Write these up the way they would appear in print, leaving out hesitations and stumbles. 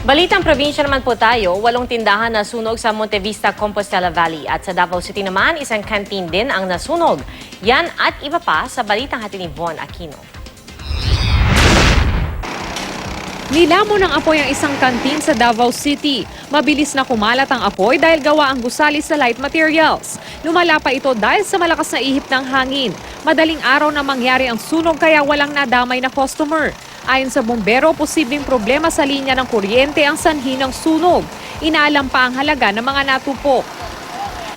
Balitang probinsya naman po tayo, 8 tindahan na sunog sa Monte Vista, Compostela Valley. At sa Davao City naman, isang canteen din ang nasunog. Yan at iba pa sa balitang hatid ni Von Aquino. Nilamon ng apoy ang isang kantin sa Davao City. Mabilis na kumalat ang apoy dahil gawa ang gusali sa light materials. Lumala pa ito dahil sa malakas na ihip ng hangin. Madaling araw na mangyari ang sunog kaya walang nadamay na customer. Ayon sa bumbero, posibleng problema sa linya ng kuryente ang sanhi ng sunog. Inaalam pa ang halaga ng mga natupok.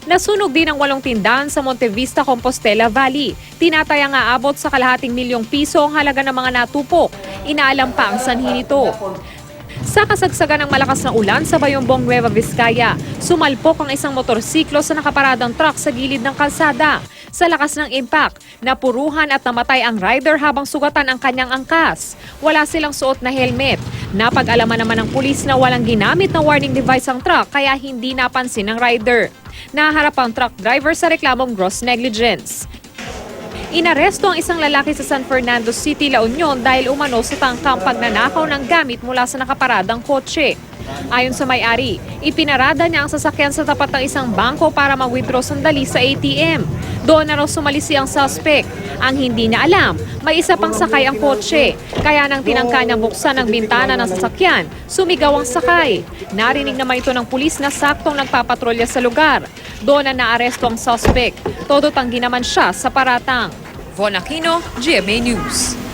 Nasunog din ang 8 tindahan sa Monte Vista, Compostela Valley. Tinatayang aabot sa ₱250,000 ang halaga ng mga natupok. Inaalam pa ang sanhi nito. Sa kasagsagan ng malakas na ulan sa Bayambong, Nueva Vizcaya, sumalpok ang isang motorsiklo sa nakaparadang truck sa gilid ng kalsada. Sa lakas ng impact, napuruhan at namatay ang rider habang sugatan ang kanyang angkas. Wala silang suot na helmet. Napag-alaman naman ng pulis na walang ginamit na warning device ang truck kaya hindi napansin ng rider. Naharap ang truck driver sa reklamong gross negligence. Inaresto ang isang lalaki sa San Fernando City, La Union dahil umano sa tangkang pagnanakaw ng gamit mula sa nakaparadang kotse. Ayon sa may-ari, ipinarada niya ang sasakyan sa tapat ng isang bangko para mag-withdraw sandali sa ATM. Doon na raw sumalisi ang suspect. Ang hindi niya alam, may isa pang sakay ang kotse. Kaya nang tinangka niyang buksan ang bintana ng sasakyan, sumigaw ang sakay. Narinig naman ito ng pulis na saktong nagpapatrolya sa lugar. Doon na naaresto ang suspect. Todo tanggi naman siya sa paratang. Von Aquino, GMA News.